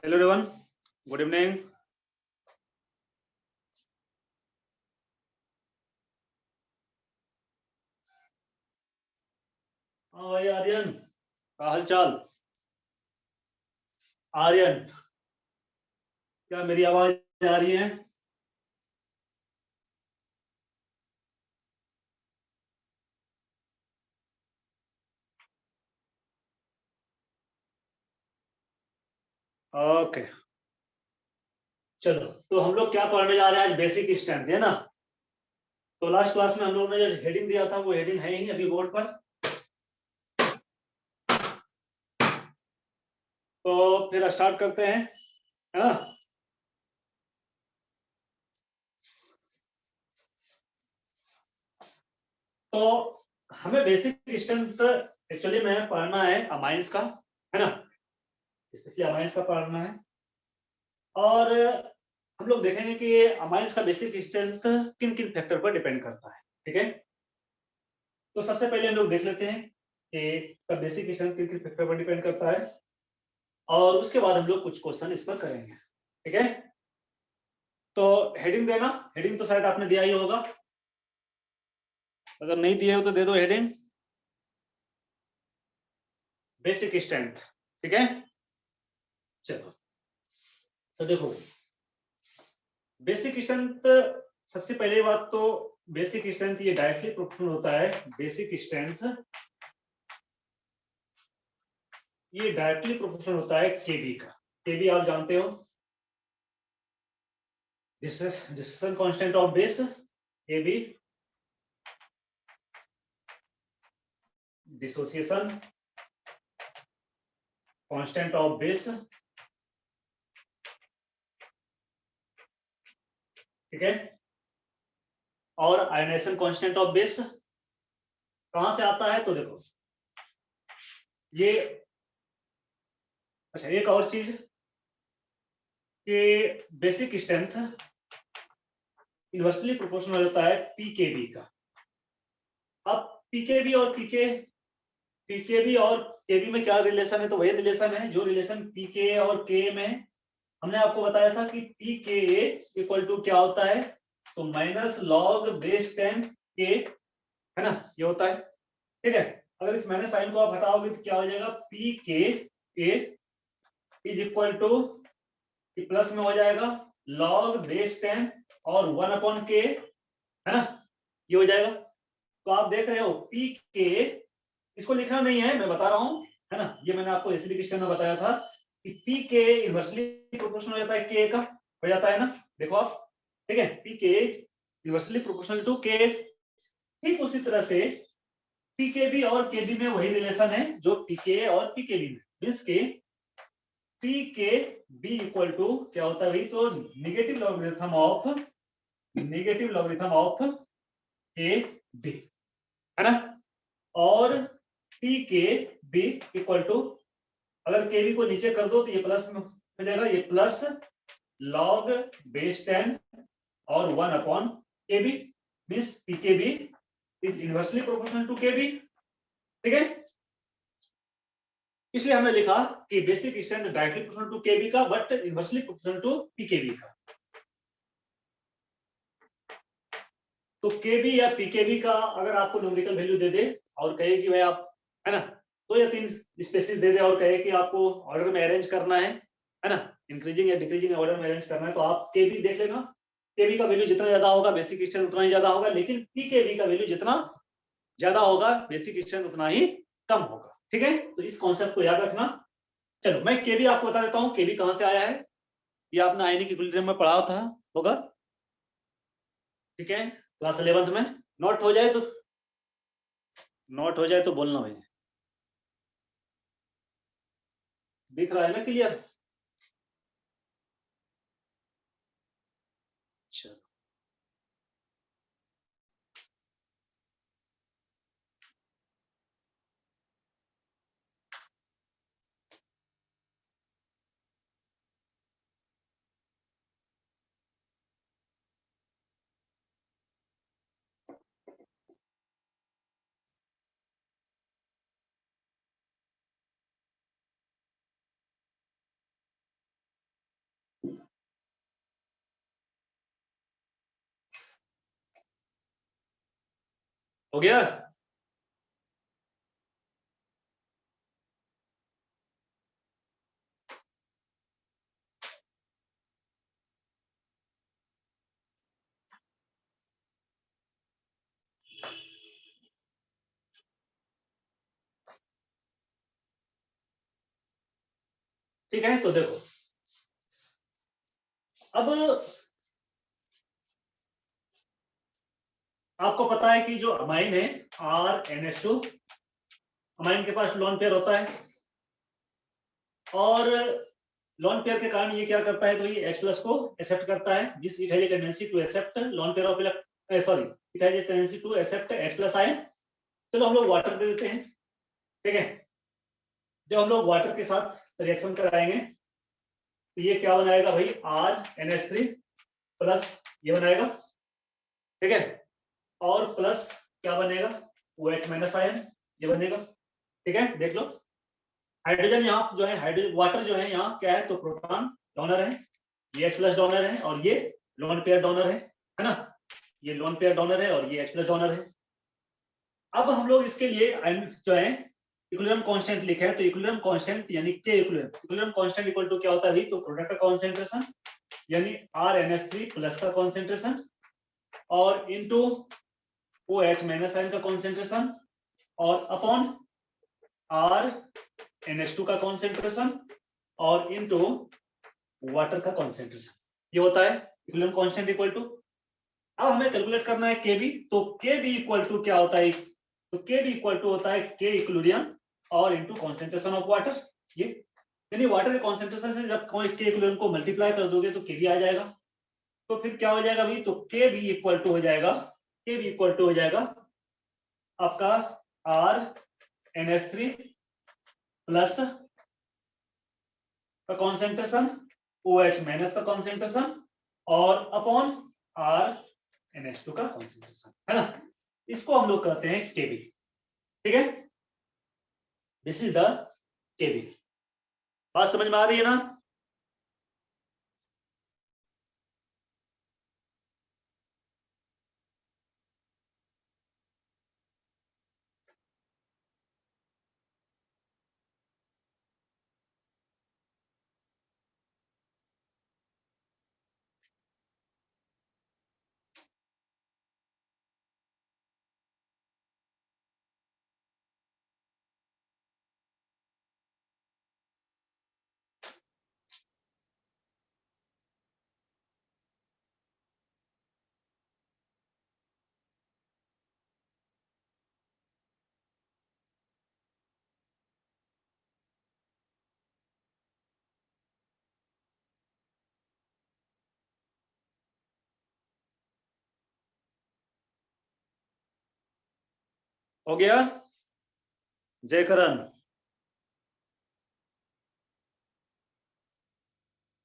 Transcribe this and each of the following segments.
Hello everyone, good evening. हाँ भाई आर्यन, क्या हाल चाल? आर्यन, क्या मेरी आवाज आ रही है? ओके, चलो तो हम लोग क्या पढ़ने जा रहे हैं आज? बेसिक स्ट्रेंथ है ना। तो लास्ट क्लास में हम लोगों ने जो हेडिंग दिया था वो हेडिंग है ही अभी बोर्ड पर। तो फिर स्टार्ट करते हैं, है ना। तो हमें बेसिक स्ट्रेंथ एक्चुअली में पढ़ना है अमाइंस का, है ना। स्पेशली अमाइंस का पढ़ना है। और हम लोग देखेंगे कि अमाइंस का बेसिक स्ट्रेंथ किन किन फैक्टर पर डिपेंड करता है, ठीक है। तो सबसे पहले हम लोग देख लेते हैं कि इसका बेसिक स्ट्रेंथ किन किन फैक्टर पर डिपेंड करता है, और उसके बाद हम लोग कुछ क्वेश्चन इस पर करेंगे, ठीक है। तो हेडिंग देना, हेडिंग तो शायद आपने दिया ही होगा। अगर नहीं दिए हो तो दे दो हेडिंग बेसिक स्ट्रेंथ, ठीक है। चलो तो देखो, बेसिक स्ट्रेंथ सबसे पहले बात तो बेसिक स्ट्रेंथ ये डायरेक्टली प्रोपोर्शनल होता है। बेसिक स्ट्रेंथ ये डायरेक्टली प्रोपोर्शनल होता है केबी का। केबी आप जानते हो, distribution constant of base, KB dissociation constant of base, ठीक है। और आयोनाइजेशन कांस्टेंट ऑफ बेस कहां से आता है? तो देखो ये, अच्छा एक और चीज कि बेसिक स्ट्रेंथ इनवर्सली प्रोपोर्शनल होता है पीकेबी का। अब पीकेबी और पीकेबी और केबी में क्या रिलेशन है? तो वही रिलेशन है जो रिलेशन पीके और के में हमने आपको बताया था कि पी के इक्वल टू क्या होता है? तो माइनस लॉग बेस 10 के, है ना, ये होता है, ठीक है। अगर इस माइनस साइन को आप हटाओगे तो क्या हो जाएगा? पी के ए इज इक्वल टू प्लस में हो जाएगा लॉग बेस 10 और 1 अपॉन के, है ना, ये हो जाएगा। तो आप देख रहे हो पी के, इसको लिखना नहीं है, मैं बता रहा हूं, है ना। ये मैंने आपको एसिडिक स्टेन में बताया था कि पी के इनवर्सली प्रोपोर्शनल हो जाता है के का, हो जाता है ना, देखो आप, ठीक है। पी के इनवर्सली प्रोपोर्शनल टू के। ठीक उसी तरह से पीकेबी और केबी में वही रिलेशन है जो पीके और पीकेबी में, मींस के P K B equal to क्या होता है भाई? तो नेगेटिव लॉगरिथम ऑफ के बी, है ना। और P K B equal to, अगर के बी को नीचे कर दो तो ये प्लस में हो जाएगा, ये प्लस लॉग बेस 10 और 1 upon K B, means P K B is inversely proportional to K B, ठीक है। इसलिए हमने लिखा कि basic strength directly proportional to KB का but inversely proportional to PKB का। तो केबी या पीकेबी का अगर आपको न्यूमेरिकल वैल्यू दे दे और कहे कि भाई आप, है ना, दो या तीन स्पेसिस दे दे और कहे कि आपको ऑर्डर में अरेंज करना है ना, इंक्रीजिंग या डिक्रीजिंग ऑर्डर में अरेंज करना है, तो आप केबी देख लेना। केबी का वैल्यू जितना ज्यादा होगा बेसिक स्ट्रेंथ उतना ही ज्यादा होगा, लेकिन पीकेबी का वैल्यू जितना ज्यादा होगा बेसिक स्ट्रेंथ उतना ही कम होगा, ठीक है। तो इस कॉन्सेप्ट को याद रखना। चलो मैं केबी आपको बता देता हूँ केबी कहां से आया है। ये आपने आयनिक इक्विलिब्रियम में पढ़ा था होगा, ठीक है, क्लास 11th में। नोट हो जाए तो, नोट हो जाए तो बोलना भाई। दिख रहा है ना क्लियर? अच्छा हो गया? ठीक है, तो देखो अब आपको पता है कि जो अमाइन है RNH2, अमाइन के पास लोन पेयर होता है और लोन पेयर के कारण ये क्या करता है, तो ये H+ को एक्सेप्ट करता है, जिस it has a tendency to accept lone pair of sorry it has a tendency to accept H+ ion. चलो हम लोग वाटर दे देते हैं, ठीक है। जब हम लोग वाटर के साथ रिएक्शन कराएंगे तो ये क्या बनाएगा भाई, RNH3 प्लस ये बनाएगा, ठीक है, और प्लस क्या बनेगा, OH- आयन ये बनेगा, ठीक है। देख लो हाइड्रोजन यहाँ जो है, हाइड्रोजन वाटर जो है यहाँ क्या है, तो प्रोटॉन डोनर है, ये H+ डोनर है और ये लोन पेयर डोनर है ना, ये लोन पेयर डोनर है और ये H+ डोनर है। अब हम लोग इसके लिए जो है इक्विलिब्रियम कांस्टेंट लिखे हैं, तो इक्विलिब्रियम कांस्टेंट यानी के इक्विलिब्रियम कांस्टेंट इक्वल टू क्या होता है, तो प्रोडक्ट का कॉन्सेंट्रेशन यानी RNH3 प्लस का कॉन्सेंट्रेशन और इनटू OH- आयन का कॉन्सेंट्रेशन और अपॉन RNH2 का कॉन्सेंट्रेशन और इनटू वाटर का कॉन्सेंट्रेशन, ये होता है इक्विलिब्रियम कांस्टेंट इक्वल टू। अब हमें कैलकुलेट करना है केबी, तो केबी इक्वल टू क्या होता है, तो केबी इक्वल टू होता है के इक्विलिब्रियम और इनटू कॉन्सेंट्रेशन ऑफ वाटर, ये यानी वाटर के कॉन्सेंट्रेशन से जब के इक्विलिब्रियम को मल्टीप्लाई कर दोगे तो केबी आ जाएगा। तो फिर क्या हो जाएगा भाई, तो केबी इक्वल टू हो जाएगा, केबी इक्वल टू हो जाएगा आपका RNH3 प्लस का कॉन्सेंट्रेशन, OH- का कॉन्सेंट्रेशन और अपॉन RNH2 का कॉन्सेंट्रेशन, है ना। इसको हम लोग कहते हैं केबी, ठीक है। दिस इज द केबी। बात समझ में आ रही है ना? हो गया? जयकरण,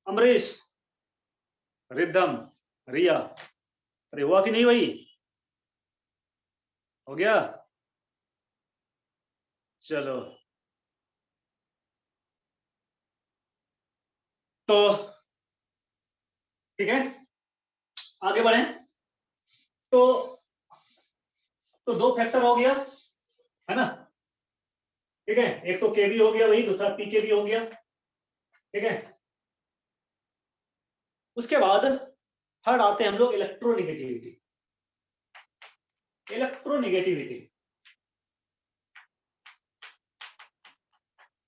अमरीश, रिद्धम, रिया, अरे हुआ कि नहीं भाई? हो गया? चलो तो ठीक है, आगे बढ़े। तो दो फैक्टर हो गया, है ना, ठीक है। एक तो केबी हो गया, वही दूसरा पीकेबी हो गया, ठीक है। उसके बाद थर्ड आते हैं हम लोग इलेक्ट्रोनिगेटिविटी। इलेक्ट्रोनिगेटिविटी,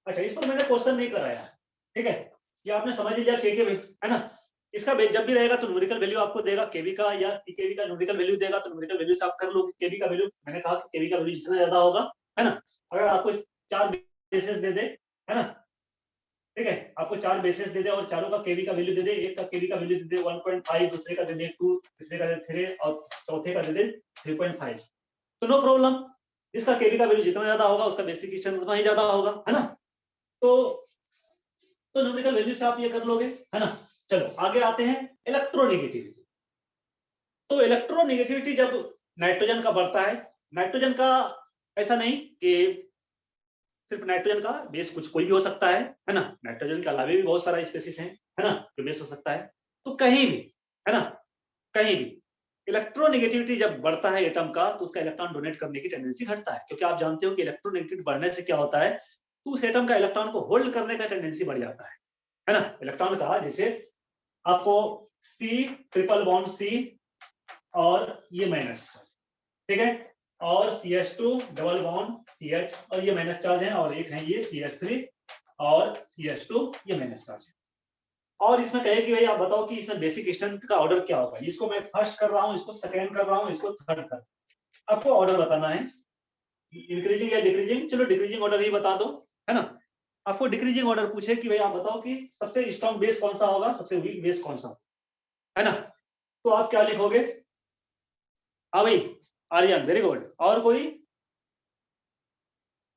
अच्छा इसको मैंने क्वेश्चन नहीं कराया, ठीक है, ये आपने समझ लिया के भाई, है ना। इसका जब भी रहेगा तो न्यूमेरिकल वैल्यू आपको देगा केबी का या पीकेबी का, न्यूमेरिकल वैल्यू देगा तो न्यूमेरिकल वैल्यू से आप कर लो केबी का वैल्यू। मैंने कहा कि केबी का वैल्यू जितना ज्यादा होगा, है ना, अगर आपको 4 बेसिस दे दे, है ना, ठीक है, आपको 4 बेसिस दे दे और चारों का केबी का वैल्यू दे दे, एक का केबी का वैल्यू दे दे 1.5, दूसरे का दे दे 2, तीसरे का दे 3 और चौथे का दे दे 3.5, तो नो प्रॉब्लम। जिसका केबी का वैल्यू जितना ज्यादा होगा उसका बेसिक डिस्टेंस उतना ही ज्यादा होगा, है ना। तो न्यूमेरिकल वैल्यू से आप ये कर लोगे, है ना। चलो आगे आते हैं इलेक्ट्रोनेगेटिविटी। तो इलेक्ट्रोनेगेटिविटी जब नाइट्रोजन का बढ़ता है, नाइट्रोजन का ऐसा नहीं कि सिर्फ नाइट्रोजन का बेस कुछ कोई भी हो सकता है ना, नाइट्रोजन के अलावा भी बहुत सारा स्पेसिस है ना, जो बेस हो सकता है। तो कहीं भी, है ना, कहीं भी इलेक्ट्रोनेगेटिविटी जब बढ़ता है एटम का तो उसका इलेक्ट्रॉन डोनेट करने की टेंडेंसी घटता है, क्योंकि आप जानते हो कि इलेक्ट्रोनेगेटिविटी बढ़ने से क्या होता है, तो उस एटम का इलेक्ट्रॉन को होल्ड करने का टेंडेंसी बढ़ जाता है ना। इलेक्ट्रॉन का जैसे आपको सी ट्रिपल बॉन्ड सी और ये माइनस, ठीक है, और CH2 डबल बॉन्ड CH और ये माइनस चार्ज है, और एक है ये CH3 और CH2 ये माइनस चार्ज है। और इसमें कहे कि भाई आप बताओ कि इसमें बेसिक स्ट्रेंथ का ऑर्डर क्या होगा, इसको मैं फर्स्ट कर रहा हूं, इसको सेकंड कर रहा हूं, इसको थर्ड कर, आपको ऑर्डर बताना है, इंक्रीजिंग या डिक्रीजिंग, चलो डिक्रीजिंग ऑर्डर ही बता दो, है ना। आपको डिक्रीजिंग ऑर्डर पूछे कि भाई आप बताओ कि सबसे स्ट्रॉन्ग बेस कौन सा होगा, सबसे वीक बेस कौन सा, है ना, तो आप क्या लिखोगे। हाँ भाई आर्यन वेरी गुड, और कोई,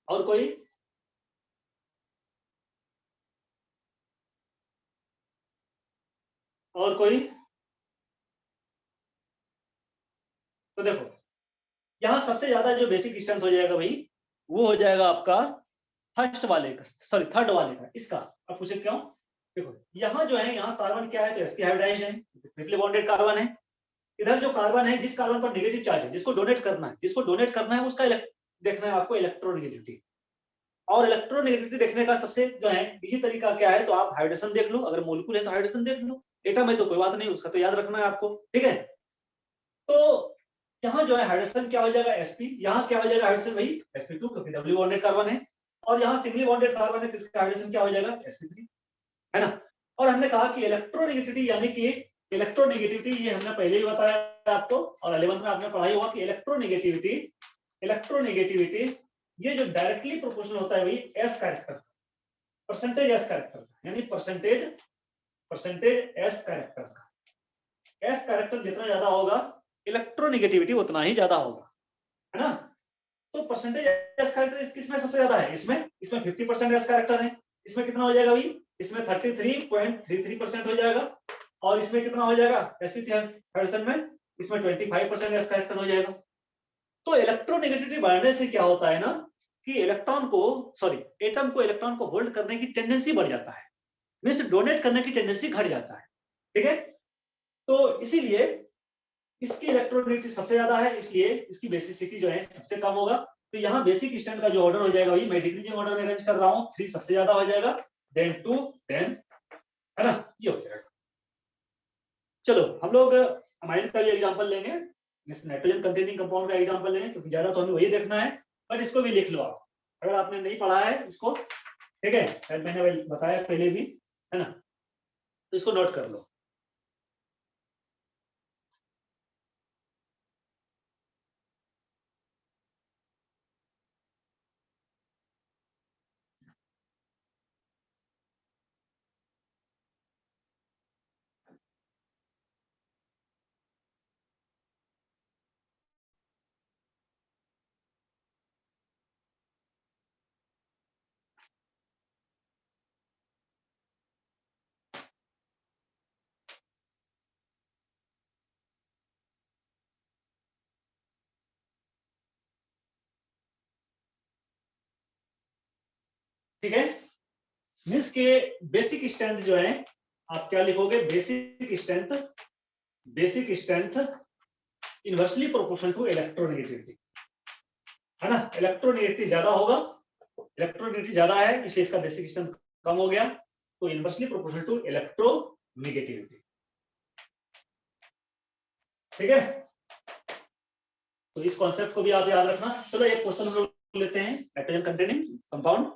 और कोई, और कोई, तो देखो यहाँ सबसे ज्यादा जो बेसिक स्ट्रेंथ हो जाएगा भाई, वो हो जाएगा आपका फर्स्ट वाले का, सॉरी थर्ड वाले का, इसका। अब पूछे क्यों, देखो यहाँ जो है, यहाँ कार्बन क्या है, तो sp हाइब्रिडाइज्ड है, ट्रिपली बॉन्डेड कार्बन है। इधर जो कार्बन है, जिस कार्बन पर नेगेटिव चार्ज है, जिसको डोनेट करना है, जिसको डोनेट करना है उसका देखना है आपको इलेक्ट्रोनेगेटिविटी। और इलेक्ट्रोनेगेटिविटी देखने का सबसे जो है इजी तरीका क्या है, तो आप हाइड्रोजन देख लो, अगर मोलिक्यूल है तो हाइड्रोजन देख लो, एटम है तो कोई बात नहीं, उसका तो याद रखना है आपको, ठीक है। तो यहाँ जो है हाइड्रोजन क्या हो जाएगा sp, यहाँ क्या हो जाएगा हाइड्रोजन भाई sp2, क्योंकि डबल बॉन्डेड कार्बन है, और यहाँ सिंगली बॉन्डेड कार्बन है तो इसका हाइड्रोजन क्या हो जाएगा sp3, है ना। और हमने कहा कि इलेक्ट्रोनेगेटिविटी, यानी कि इलेक्ट्रोनेगेटिविटी ये हमने पहले ही बताया आपको, और 11th में आपने पढ़ाई हुआ कि इलेक्ट्रोनेगेटिविटी, इलेक्ट्रोनेगेटिविटी ये जो डायरेक्टली प्रोपोर्शनल होता है भाई S character, percentage S character, यानी परसेंटेज, परसेंटेज एस कैरेक्टर का, एस कैरेक्टर जितना ज्यादा होगा इलेक्ट्रोनेगेटिविटी उतना ही ज्यादा होगा, है ना। तो परसेंटेज एस कैरेक्टर किसमें सबसे ज्यादा है, इसमें, इसमें 50% एस कैरेक्टर है, इसमें कितना हो जाएगा भाई, इसमें 33.33% हो जाएगा, और इसमें कितना हो जाएगा sp3 हाइड्रोजन में, इसमें 25% एस कैरेक्टर हो जाएगा। तो इलेक्ट्रोनेगेटिविटी बढ़ने से क्या होता है ना, कि इलेक्ट्रॉन को, सॉरी एटम को इलेक्ट्रॉन को होल्ड करने की टेंडेंसी बढ़ जाता है, मींस डोनेट करने की टेंडेंसी घट जाता है, ठीक है। तो इसीलिए इसकी इलेक्ट्रोनेगेटिविटी सबसे ज्यादा है, इसलिए इसकी बेसिसिटी जो है सबसे कम होगा। तो यहाँ बेसिक स्ट्रेंथ का जो ऑर्डर हो जाएगा वही मैं डिक्रीजिंग ऑर्डर में अरेंज कर रहा हूँ, 3 सबसे ज्यादा हो जाएगा, देन 2, देन, है ना, ये हो जाएगा। चलो हम लोग अमाइन का भी एग्जांपल लेंगे, नाइट्रोजन कंटेनिंग कंपाउंड का एग्जांपल लेंगे, क्योंकि ज्यादा तो हमें वही देखना है, पर इसको भी लिख लो आप, अगर आपने नहीं पढ़ा है इसको, ठीक है, शायद मैंने बताया पहले भी, है ना, तो इसको नोट कर लो। ठीक है, मींस के बेसिक स्ट्रेंथ जो है, आप क्या लिखोगे, basic strength, basic strength inversely proportional to electronegativity, है ना। इलेक्ट्रोनेगेटिविटी ज्यादा होगा, इलेक्ट्रोनेगेटिविटी ज्यादा है इसलिए इसका बेसिक स्ट्रेंथ कम हो गया, तो इनवर्सली प्रोपोर्शनल टू इलेक्ट्रोनेगेटिविटी, ठीक है। तो इस कॉन्सेप्ट को भी आप याद रखना। चलो एक क्वेश्चन हम लोग लेते हैं, नाइट्रोजन कंटेनिंग कंपाउंड।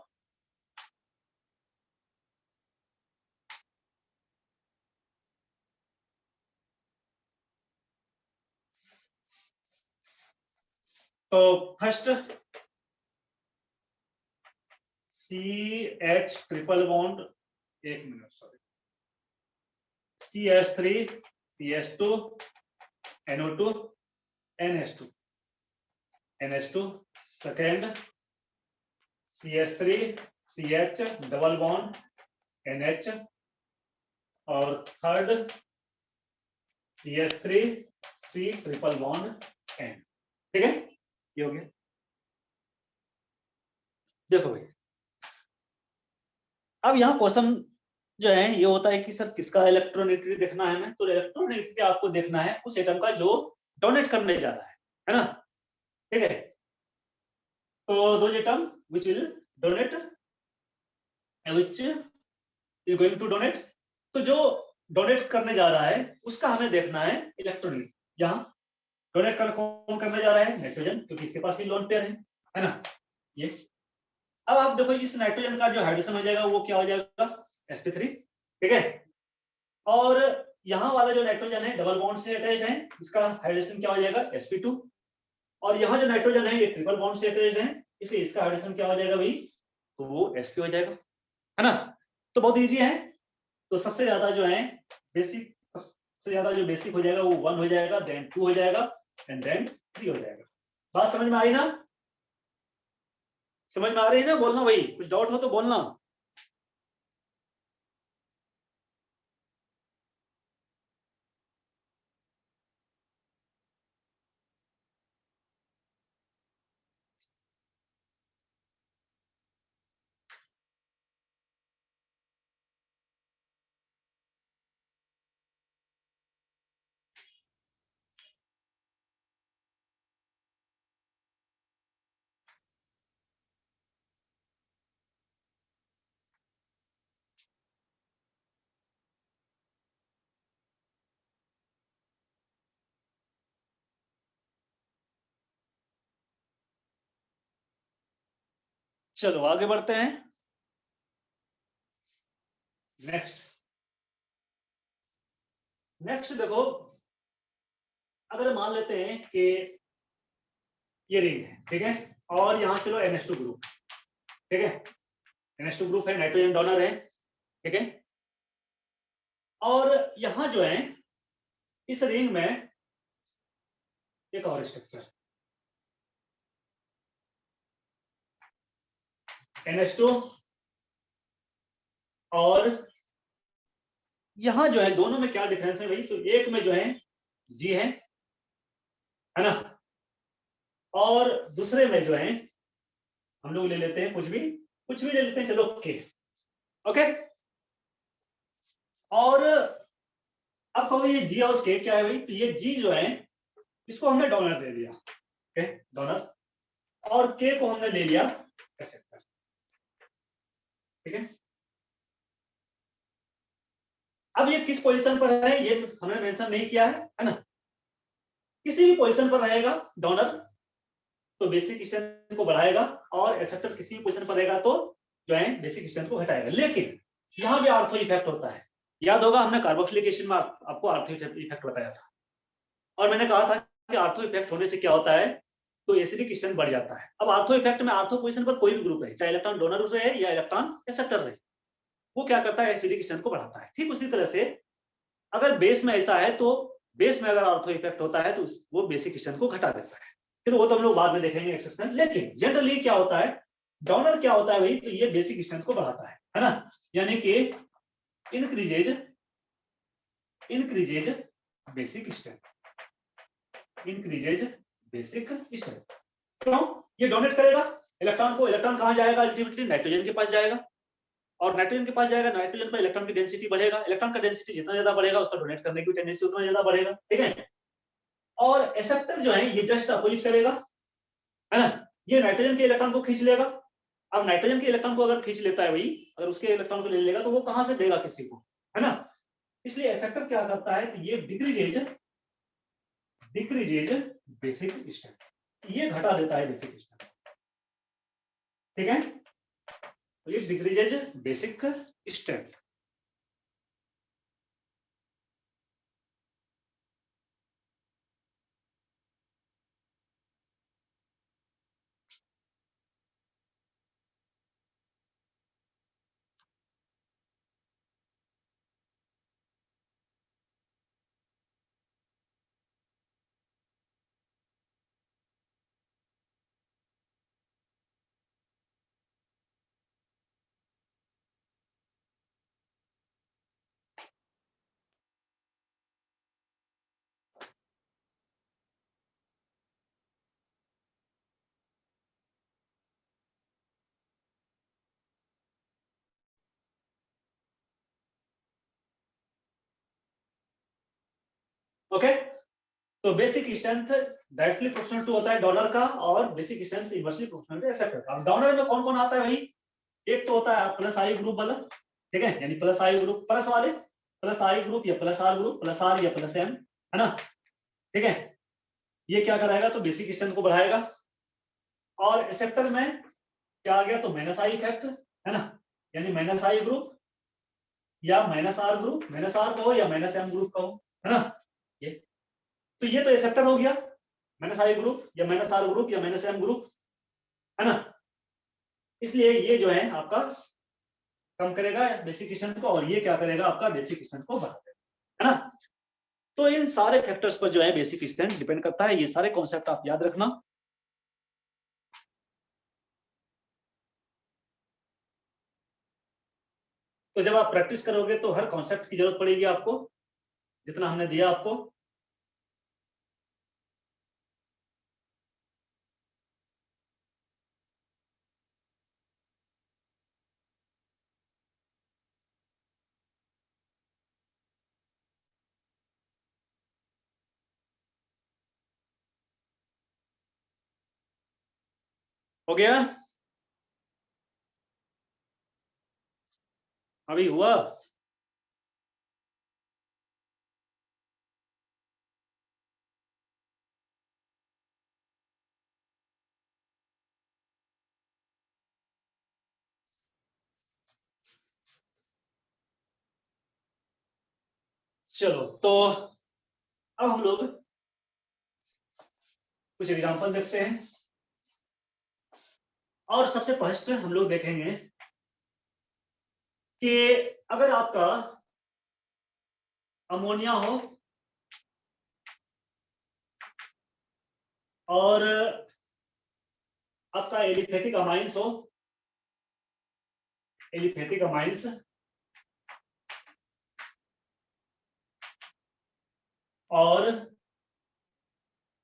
तो फर्स्ट CH ट्रिपल बॉन्ड, एक minute sorry, CH3 CH2 NO2 NH2 NH2, second CH3 CH double bond NH, और third CH3 C triple bond N, ठीक है, ये हो गया। देखो भाई अब यहाँ क्वेश्चन जो है ये होता है कि सर किसका इलेक्ट्रोनेगेटिविटी देखना है हमें, तो इलेक्ट्रोनेगेटिविटी आपको देखना है उस एटम का जो डोनेट करने जा रहा है ना, ठीक है। तो दो ये term which will donate, which is going to donate, तो जो डोनेट करने जा रहा है उसका हमें देखना है इलेक्ट्रॉनिक। यहाँ डोनेट कर कौन करने जा रहा है, नाइट्रोजन, क्योंकि इसके पास ही लोन पेयर है ना ये। अब आप देखो इस नाइट्रोजन का जो हाइड्रोजन हो जाएगा वो क्या हो जाएगा, sp3, ठीक है। और यहाँ वाला जो नाइट्रोजन है डबल बॉन्ड से अटैच है, इसका हाइड्रोजन क्या हो जाएगा, sp2। और यहाँ जो नाइट्रोजन है ये ट्रिपल बॉन्ड से अटैच है, इसलिए इसका हाइड्रोजन क्या हो जाएगा भाई, तो वो sp हो जाएगा, है ना। तो बहुत इजी है। तो सबसे ज्यादा जो है बेसिक, सबसे ज्यादा जो बेसिक हो जाएगा वो 1 हो जाएगा, देन 2 हो जाएगा, एंड देन 3 हो जाएगा। बात समझ में आई ना, समझ में आ रही है ना, बोलना भाई, कुछ डाउट हो तो बोलना। चलो आगे बढ़ते हैं। नेक्स्ट नेक्स्ट देखो, अगर मान लेते हैं कि ये रिंग है, ठीक है, और यहाँ चलो NH2 ग्रुप, ठीक है, NH2 ग्रुप है, नाइट्रोजन डोनर है, ठीक है। और यहाँ जो है इस रिंग में एक और स्ट्रक्चर NH2, और यहाँ जो है दोनों में क्या डिफरेंस है भाई, तो एक में जो है G है ना, और दूसरे में जो है हम लोग ले लेते हैं कुछ भी ले लेते हैं, चलो K, ओके। और अब कहो ये G और K क्या है भाई, तो ये G जो है इसको हमने डोनर दे दिया, ओके, डोनर, और K को हमने ले लिया एक्सेप्टर, ठीक है। अब ये किस पोजीशन पर है ये हमने मेंशन नहीं किया है ना। किसी भी पोजीशन पर रहेगा डोनर तो बेसिक स्ट्रेंथ को बढ़ाएगा, और एक्सेप्टर किसी भी पोजीशन पर रहेगा तो जो है बेसिक स्ट्रेंथ को घटाएगा। लेकिन यहाँ भी आर्थो इफेक्ट होता है, याद होगा हमने कार्बोक्सिलिक एसिड में आपको आर्थो इफेक्ट बताया था, और मैंने कहा था कि आर्थो इफेक्ट होने से क्या होता है, तो एसिडिक स्ट्रेंथ बढ़ जाता है। अब आर्थो इफेक्ट में आर्थो पोजीशन पर कोई भी ग्रुप है, चाहे इलेक्ट्रॉन डोनर रहे या इलेक्ट्रॉन एक्सेप्टर रहे, वो क्या करता है, एसिडिक स्ट्रेंथ को बढ़ाता है। ठीक उसी तरह से अगर बेस में ऐसा है तो बेस में अगर आर्थो इफेक्ट होता है तो वो बेसिक स्ट्रेंथ को घटा देता है। फिर वो तो हम लोग बाद में देखेंगे एक्सेप्शन। लेकिन जनरली क्या होता है, डोनर क्या होता है भाई, तो ये बेसिक स्ट्रेंथ को बढ़ाता है ना, यानी कि increases basic strength, increases basic strength. क्यों, ये डोनेट करेगा इलेक्ट्रॉन को, इलेक्ट्रॉन कहां जाएगा, अल्टीमेटली नाइट्रोजन के पास जाएगा, और नाइट्रोजन के पास जाएगा, नाइट्रोजन पर इलेक्ट्रॉन की डेंसिटी बढ़ेगा, इलेक्ट्रॉन का डेंसिटी जितना ज्यादा बढ़ेगा उसका डोनेट करने की टेंडेंसी उतना ज्यादा बढ़ेगा, ठीक है। और एक्सेप्टर जो है ये जस्ट अपोजिट करेगा, है ना, ये नाइट्रोजन के इलेक्ट्रॉन को खींच लेगा। अब नाइट्रोजन के इलेक्ट्रॉन को अगर खींच लेता है भाई, अगर उसके इलेक्ट्रॉन को ले लेगा तो वो कहां से देगा किसी को, है ना। इसलिए एक्सेप्टर क्या करता है, तो ये डिक्रीजेज बेसिक स्ट्रेंथ, ये घटा देता है बेसिक स्ट्रेंथ, ठीक है। तो ये डिक्रीजेज बेसिक स्ट्रेंथ। ओके, तो basic strength directly proportional to होता है डोनर का, और basic strength inversely proportional to acceptor का। डोनर में कौन कौन आता है भाई? एक तो होता है प्लस आई ग्रुप वाला, ठीक है, यानी प्लस आई ग्रुप प्लस वाले, प्लस आई ग्रुप या plus R group, plus R या प्लस एम, है ना, ठीक है। ये क्या कराएगा? तो बेसिक स्ट्रेंथ को बढ़ाएगा। और एक्सेप्टर में क्या आ गया? तो माइनस आई इफेक्ट, है ना, यानी माइनस आई ग्रुप या minus R group, minus R कहो या माइनस एम ग्रुप कहो, है ना। ये तो ये तो एक्सेप्टर हो गया, माइनस आई ग्रुप या माइनस आर ग्रुप या माइनस एम ग्रुप, है ना। इसलिए ये जो है आपका कम करेगा बेसिक स्ट्रेंथ को, और ये क्या करेगा? आपका बेसिक स्ट्रेंथ को बढ़ा देगा, है ना। तो इन सारे फैक्टर्स पर जो है बेसिक स्ट्रेंथ डिपेंड करता है। ये सारे कॉन्सेप्ट आप याद रखना। तो जब आप प्रैक्टिस करोगे तो हर कॉन्सेप्ट की जरूरत पड़ेगी आपको, जितना हमने दिया आपको। हो गया? अभी हुआ? चलो, तो अब हम लोग कुछ एग्जांपल देखते हैं। और सबसे फर्स्ट हम लोग देखेंगे कि अगर आपका अमोनिया हो और आपका एलिफेटिक अमाइंस हो, एलिफेटिक अमाइंस, और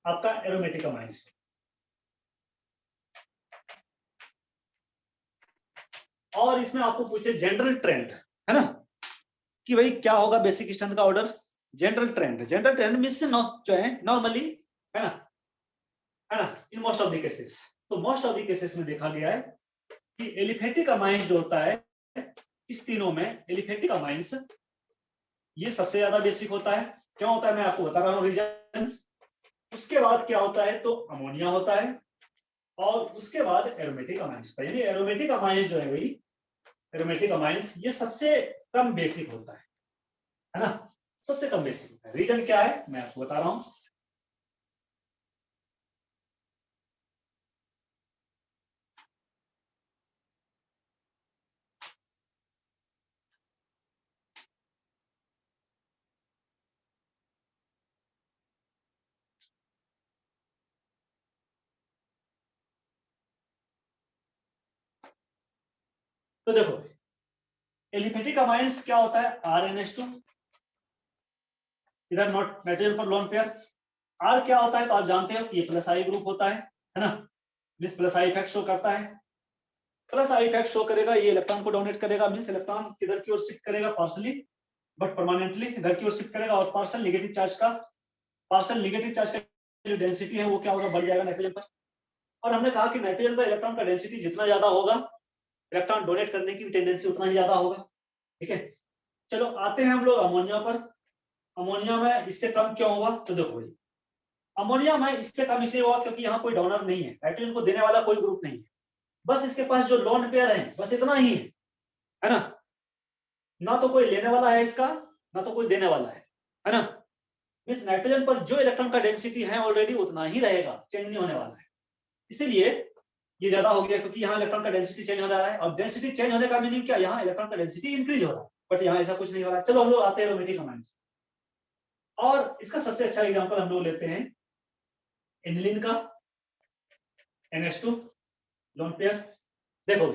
आपका एरोमेटिक अमाइंस, और इसमें आपको पूछे जनरल ट्रेंड, है ना, कि भाई क्या होगा बेसिक स्ट्रेंथ का order. General trend, general trend means जो है नॉर्मली, है ना, है ना, in most of the cases. तो मोस्ट ऑफ द केसेस में देखा गया है कि एलिफेटिक अमाइंस जो होता है, इस तीनों में एलिफेटिक अमाइंस ये सबसे ज्यादा बेसिक होता है। क्यों होता है मैं आपको बता रहा हूं रीजन। उसके बाद क्या होता है? तो अमोनिया होता है, और उसके बाद एरोमेटिक अमाइंस। यानी एरोमेटिक अमाइंस जो है भाई, एरोमेटिक अमाइंस ये सबसे कम बेसिक होता है ना, सबसे कम बेसिक होता है। रीजन क्या है मैं आपको बता रहा हूं। तो देखो, एलिफेटिक अमाइंस क्या होता है? RnH2, इधर नॉट नाइट्रोजन पर लोन पेयर। आर क्या होता है? तो आप जानते हो कि ये प्लस आई ग्रुप होता है ना, miss plus I effect show करता है। प्लस आई इफेक्ट शो करेगा, ये इलेक्ट्रॉन को डोनेट करेगा, मींस इलेक्ट्रॉन किधर की ओर शिफ्ट करेगा? पार्सली बट परमानेंटली इधर की ओर शिफ्ट करेगा। और पार्सल नेगेटिव चार्ज का, पार्सल नेगेटिव चार्ज का जो डेंसिटी है वो क्या होगा? बढ़ जाएगा नाइट्रोजन पर। और हमने कहा कि नाइट्रोजन पर इलेक्ट्रॉन का डेंसिटी जितना ज्यादा होगा, इलेक्ट्रॉन डोनेट करने की भी टेंडेंसी उतना ही ज्यादा होगा, ठीक है। चलो आते हैं हम लोग अमोनिया पर। अमोनिया में इससे कम क्यों हुआ? तो देखो भाई, अमोनिया में इससे कम इसलिए हुआ क्योंकि यहाँ कोई डोनर नहीं है, नाइट्रोजन को देने वाला कोई ग्रुप नहीं है। बस इसके पास जो लोन पेयर है बस इतना ही है ना। ना तो कोई लेने वाला है इसका, ना तो कोई देने वाला है ना। इस नाइट्रोजन पर जो इलेक्ट्रॉन का डेंसिटी है ऑलरेडी उतना ही रहेगा, चेंज नहीं होने वाला है। इसीलिए ये ज्यादा हो गया क्योंकि यहाँ इलेक्ट्रॉन का डेंसिटी चेंज हो रहा है, और डेंसिटी चेंज होने का मीनिंग क्या? यहाँ इलेक्ट्रॉन का डेंसिटी इंक्रीज हो रहा है, बट यहाँ ऐसा कुछ नहीं हो रहा है। चलो हम लोग आते हैं एरोमेटिक अमाइंस, और इसका सबसे अच्छा एग्जांपल हम लोग लेते हैं एनिलीन का, NH2 लोन पेयर। देखो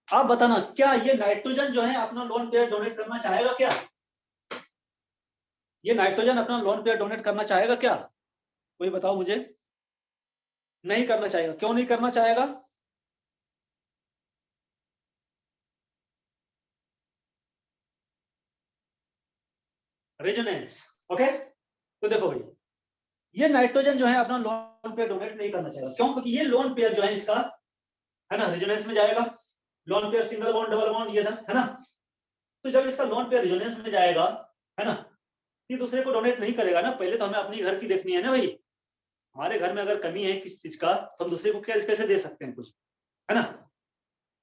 आप बताना, क्या ये नाइट्रोजन जो है अपना लोन पेयर डोनेट करना चाहेगा क्या? ये नाइट्रोजन अपना लोन पेयर डोनेट करना चाहेगा क्या? कोई बताओ मुझे। नहीं करना चाहेगा। क्यों नहीं करना चाहेगा? रेजोनेंस। ओके, तो देखो भाई, ये नाइट्रोजन जो है अपना लोन पेयर डोनेट नहीं करना चाहेगा। क्यों? क्योंकि ये लोन पेयर जो है इसका है ना रेजोनेंस में जाएगा। Lone pair single bond double bond ये था है ना। तो जब इसका लोन पेयर रेजोनेंस में जाएगा है ना, ये दूसरे को डोनेट नहीं करेगा ना। पहले तो हमें अपनी घर की देखनी है ना भाई। हमारे घर में अगर कमी है किसी चीज का तो हम दूसरे को कैसे दे सकते हैं कुछ, है ना।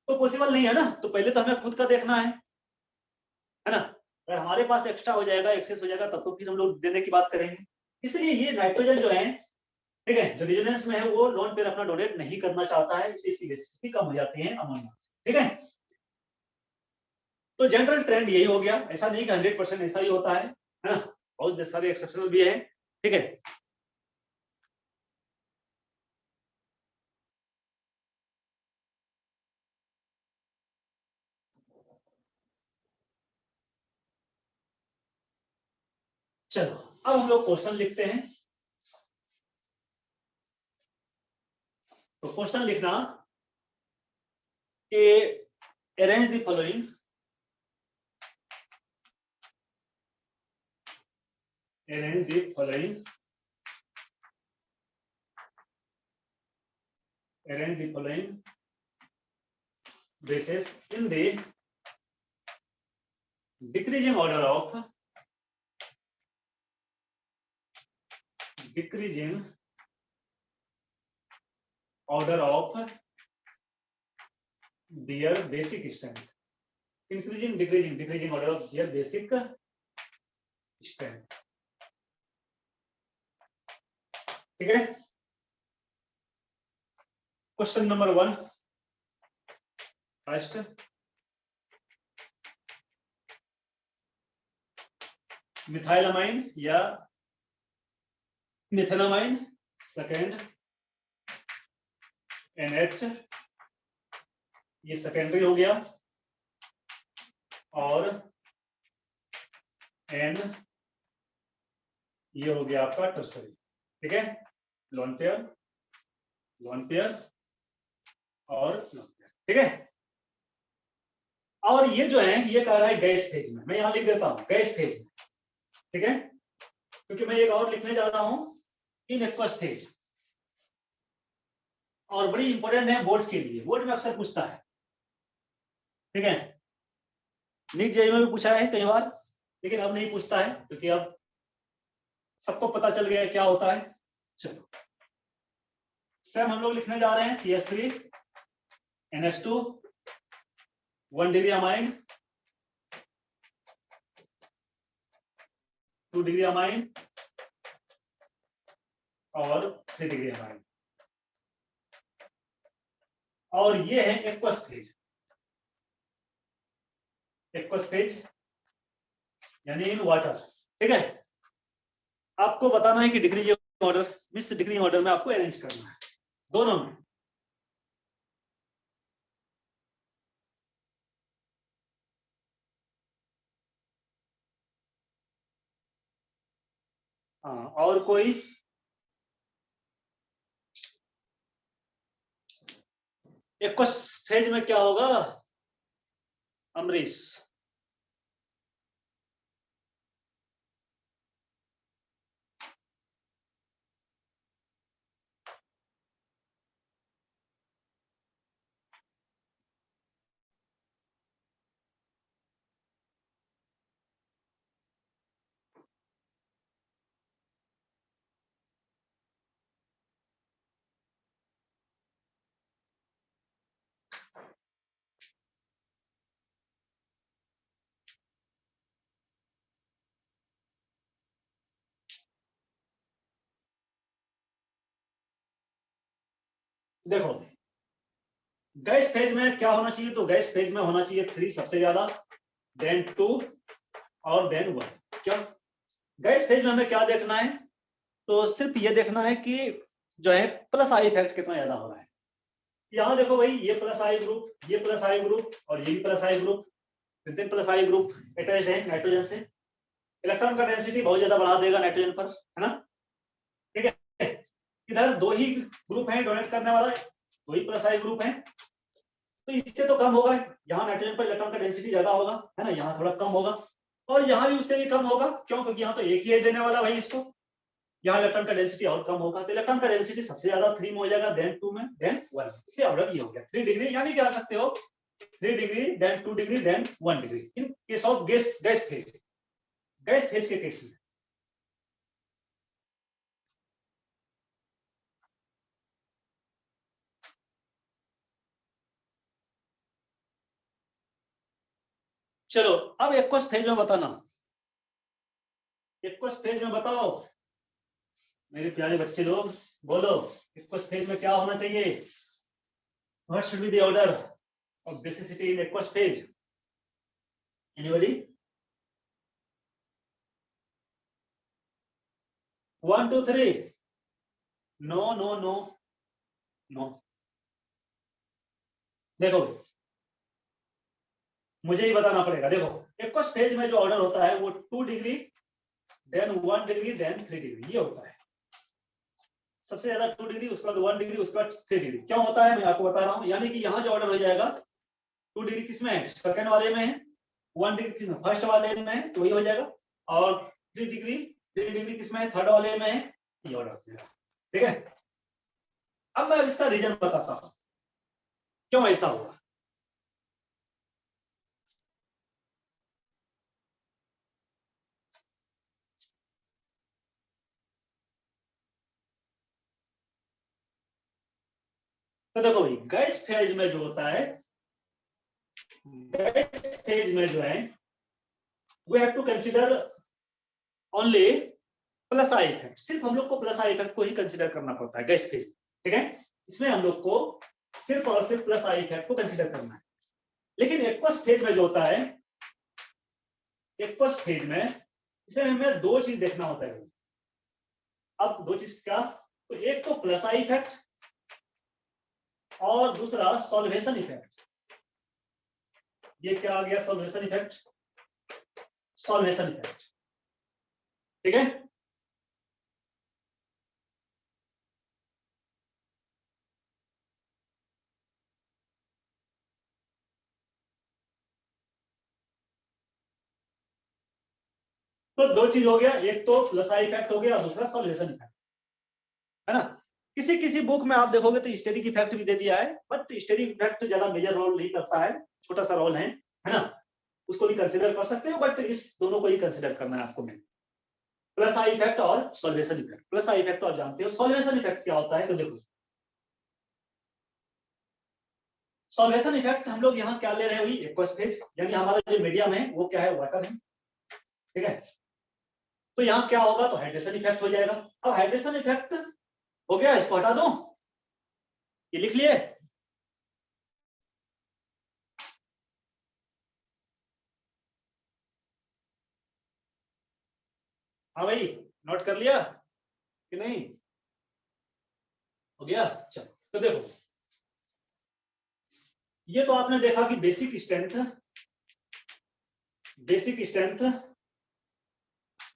तो पॉसिबल नहीं है ना। तो पहले तो हमें खुद का देखना है ना। अगर हमारे पास एक्स्ट्रा हो जाएगा, एक्सेस हो जाएगा, तब तो फिर हम लोग देने की बात करेंगे। इसलिए ये नाइट्रोजन जो है ठीक है, जो रेजोनेंस में है वो लोन पेयर अपना डोनेट नहीं करना चाहता है, इसकी रेसिस्टिविटी कम हो जाती है अमोनिया से। ठीक है, तो जनरल ट्रेंड यही हो गया। ऐसा नहीं कि 100% ऐसा ही होता है ना, बहुत सारे एक्सेप्शनल भी है। ठीक है, चलो अब हम लोग क्वेश्चन लिखते हैं। तो क्वेश्चन लिखना कि arrange the following, arrange the following, arrange the following bases in the decreasing order of their basic strength, decreasing order of their basic strength। ठीक है, क्वेश्चन नंबर 1 फर्स्ट, मिथाइलामाइन या मिथेलामाइन, सेकेंड NH, ये secondary हो गया, और N ये हो गया आपका टर्सरी। ठीक है, लोन पेयर और लोन पेयर। ठीक है, और ये जो है ये कह रहा है गैस फेज में, मैं यहां लिख देता हूं गैस फेज में। ठीक है, क्योंकि मैं एक और लिखने जा रहा हूं इन एक्वस फेज, और बड़ी इंपॉर्टेंट है बोर्ड के लिए, बोर्ड में अक्सर पूछता है। ठीक है, नीट जेईई में भी पूछा है कई बार, लेकिन अब नहीं पूछता है क्योंकि अब सबको पता चल गया क्या होता है। चलो सेम हम लोग लिखने जा रहे हैं CH3 NH2 1 degree amine, 2 degree amine और 3 डिग्री अमाइन, और ये है एक्वस फेज। एक्वस फेज यानी इन वाटर। ठीक है, आपको बताना है कि decreasing order, miss decreasing order में आपको अरेंज करना है दोनों में। हाँ, और कोई एक्वस फेज में क्या होगा अमरीश? देखो गैस फेज में क्या होना चाहिए, तो गैस फेज में होना चाहिए 3 सबसे ज्यादा, देन 2 और देन 1। क्यों? गैस फेज में हमें क्या देखना है, तो सिर्फ ये देखना है कि जो है प्लस आई इफेक्ट कितना ज्यादा हो रहा है। यहाँ देखो भाई, ये प्लस आई ग्रुप, ये प्लस आई ग्रुप और ये भी plus I group, plus I group attached है नाइट्रोजन से। इलेक्ट्रॉन का डेंसिटी बहुत ज्यादा बढ़ा देगा नाइट्रोजन पर, है ना। ठीक है, इधर 2 ही ग्रुप है डोनेट करने वाला, 2 ही प्लस आई ग्रुप है, तो इससे तो कम होगा। यहाँ नाइट्रोजन पर इलेक्ट्रॉन का डेंसिटी ज्यादा होगा, है ना, यहाँ थोड़ा कम होगा, और यहाँ भी उससे भी कम होगा। क्यों? क्योंकि यहाँ तो एक ही है देने वाला भाई इसको, यहाँ इलेक्ट्रॉन का डेंसिटी और कम होगा, तो इलेक्ट्रॉन का डेंसिटी सबसे ज्यादा 3 में हो जाएगा, देन 2 में, देन 1, इसलिए ऑर्डर ये हो गया 3 डिग्री, यानी क्या सकते हो 3 degree, then 2 degree, then 1 degree in case of gas phase के केस में। चलो अब एक्वस फेज में बताना, एक्वस फेज में बताओ मेरे प्यारे बच्चे लोग, बोलो एक्वस फेज में क्या होना चाहिए? What should be the order of basicity in aqueous phase? Anybody? 1 2 3? No no no no. देखो मुझे ही बताना पड़ेगा। देखो एक्वस फेज में जो ऑर्डर होता है वो 2 degree, then 1 degree, then 3 degree, ये होता है। सबसे ज्यादा 2 डिग्री, उसके बाद 1 डिग्री, उसके बाद 3 डिग्री। क्यों होता है मैं आपको बता रहा हूं, यानी कि यहाँ जो ऑर्डर हो जाएगा 2 डिग्री किसमें है? सेकंड वाले में है। 1 डिग्री किसमें? फर्स्ट वाले में है, तो वही हो जाएगा। और 3 डिग्री किसमें है? थर्ड वाले में है, ये ऑर्डर हो जाएगा। ठीक है, अब मैं इसका रीजन बताता हूं क्यों ऐसा हुआ। तो देखो भाई गैस फेज में जो होता है, गैस फेज में जो है we have to consider only plus I effect. सिर्फ हम लोग को प्लस आई इफेक्ट को ही कंसीडर करना पड़ता है गैस फेज, ठीक है। इसमें हम लोग को सिर्फ और सिर्फ प्लस आई इफेक्ट को कंसीडर करना है। लेकिन एक्वस फेज में जो होता है, एक्वस फेज में इसे हमें दो चीज देखना होता है। अब दो चीज क्या? तो एक तो प्लस आई इफेक्ट और दूसरा सॉल्वेशन इफेक्ट। ये क्या आ गया? सॉल्वेशन इफेक्ट, सॉल्वेशन इफेक्ट, ठीक है। तो दो चीज हो गया, एक तो प्लस आई इफेक्ट हो गया और दूसरा सॉल्वेशन इफेक्ट, है ना। किसी किसी बुक में आप देखोगे तो स्टेरिक इफेक्ट भी दे दिया है, बट स्टेरिक इफेक्ट ज्यादा मेजर रोल नहीं करता है, छोटा सा रोल है ना। उसको भी कंसीडर कर सकते हो, बट इस दोनों को ही कंसीडर करना है आपको में, प्लस आई इफेक्ट और solvation effect. Plus I effect तो आप जानते हो, सॉल्वेशन इफेक्ट क्या होता है? तो देखो सॉल्वेशन इफेक्ट हम लोग यहाँ क्या ले रहे हैं? एक्वस फेज, यानी हमारा जो मीडियम है वो क्या है? वाटर है, ठीक है। तो यहाँ क्या होगा? तो हाइड्रेशन इफेक्ट हो जाएगा। अब हाइड्रेशन इफेक्ट हो गया, इसको हटा दो, ये लिख लिए। हाँ भाई, नोट कर लिया कि नहीं? हो गया। चलो तो देखो, ये तो आपने देखा कि basic strength, basic strength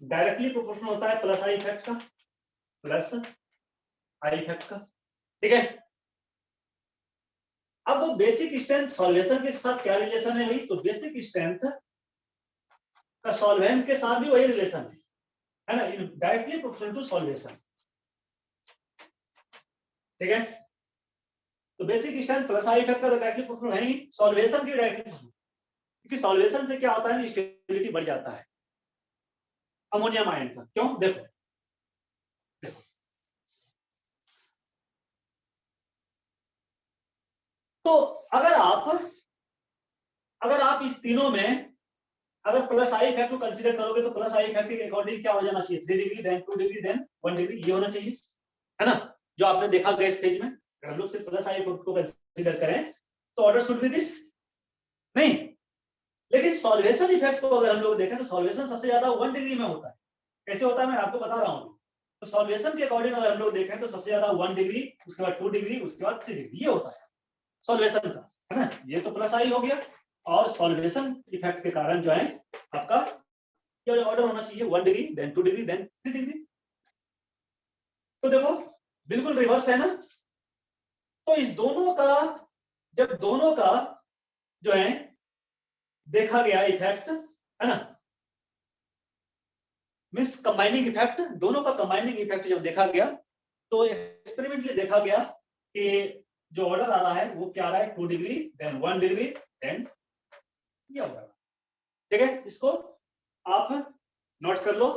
directly proportional होता है प्लस आई इफेक्ट का, प्लस आई इफेक्ट का, ठीक है। अब वो बेसिक स्ट्रेंथ सॉल्वेशन के साथ क्या रिलेशन है भाई? तो बेसिक स्ट्रेंथ का सॉल्वेंट के साथ भी वही रिलेशन है ना, डायरेक्टली प्रोपोर्शनल टू सॉल्वेशन, ठीक है। तो basic strength plus I effect का तो डायरेक्टली प्रोपोर्शनल है ही, सॉल्वेशन की डायरेक्टली, क्योंकि सॉल्वेशन से क्या होता है, स्टेबिलिटी बढ़ जाता है अमोनियम आयन का। क्यों? देखो देखो तो अगर आप इस तीनों में अगर प्लस आई इफेक्ट को कंसीडर करोगे तो प्लस आई इफेक्ट के अकॉर्डिंग क्या हो जाना चाहिए? 3 degree, then 2 degree, then 1 degree, ये होना चाहिए, है ना। जो आपने देखा गैस फेज में, अगर हम लोग सिर्फ प्लस आई इफेक्ट को कंसीडर करें तो ऑर्डर शुड बी दिस, नहीं। लेकिन सॉल्वेशन इफेक्ट को अगर हम लोग देखें तो सॉल्वेशन सबसे ज्यादा 1 डिग्री में होता है। कैसे होता है मैं आपको बता रहा हूँ। तो सॉल्वेशन के अकॉर्डिंग अगर हम लोग देखें तो सबसे ज्यादा 1 डिग्री, उसके बाद 2 डिग्री, उसके बाद 3 डिग्री, ये होता है सॉल्वेशन का, है ना। ये तो प्लस आई हो गया, और सॉल्वेशन इफेक्ट के कारण जो है आपका क्या ऑर्डर होना चाहिए? 1 degree, then 2 degree, then 3 degree. तो देखो बिल्कुल रिवर्स है ना। तो इस दोनों का, जब दोनों का जो है देखा गया इफेक्ट, है ना, मीन्स कंबाइनिंग इफेक्ट, दोनों का कंबाइनिंग इफेक्ट जब देखा गया तो एक्सपेरिमेंटली देखा गया कि जो ऑर्डर आ रहा है वो क्या आ रहा है, 2 डिग्री देन 1 डिग्री देन ये होगा। ठीक है, इसको आप नोट कर लो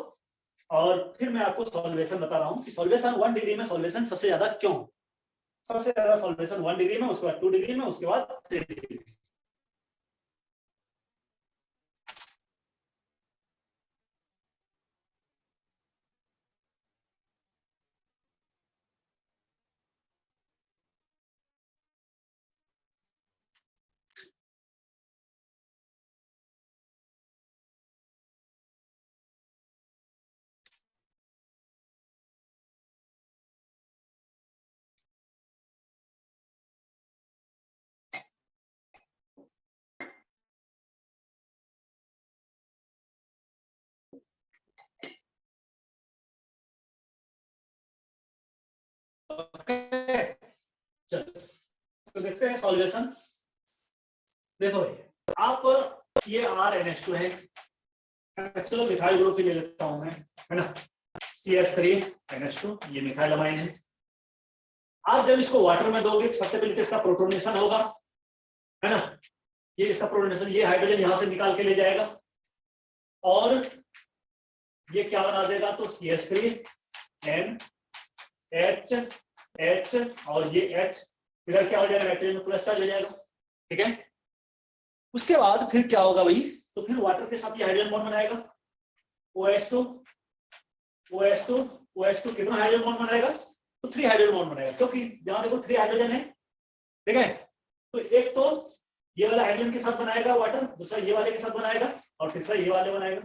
और फिर मैं आपको सॉल्वेशन बता रहा हूं कि सॉल्वेशन 1 डिग्री में सॉल्वेशन सबसे ज्यादा क्यों, सबसे ज्यादा सॉल्वेशन 1 डिग्री में, उसके बाद 2 डिग्री में, उसके बाद 3 डिग्री। चलो तो देखते हैं सॉल्वेशन। देखो भाई, आप ये RNH2 है, चलो मिथाइल ग्रुप ही ले लेता हूं मैं, है ना, CH3NH2, ये मिथाइल अमाइन है। आप जब इसको वाटर में दोगे सबसे पहले तो इसका प्रोटोनेशन होगा, है ना, ये इसका प्रोटोनेशन, ये हाइड्रोजन यहां से निकाल के ले जाएगा और ये क्या बना देगा, तो CH3NH और ये H इधर क्या हो जाएगा, नाइट्रोजन प्लस चार्ज हो जाएगा। ठीक है, उसके बाद फिर क्या होगा भाई, तो फिर वाटर के साथ ये हाइड्रोजन बॉन्ड बनाएगा, OH2 OH2 OH2 कितना हाइड्रोजन बॉन्ड बनाएगा, तो 3 हाइड्रोजन बॉन्ड बनाएगा, क्योंकि यहां देखो 3 हाइड्रोजन है। ठीक है, तो एक तो ये वाला हाइड्रोजन के साथ बनाएगा वाटर, दूसरा ये वाले के साथ बनाएगा और तीसरा ये वाले बनाएगा।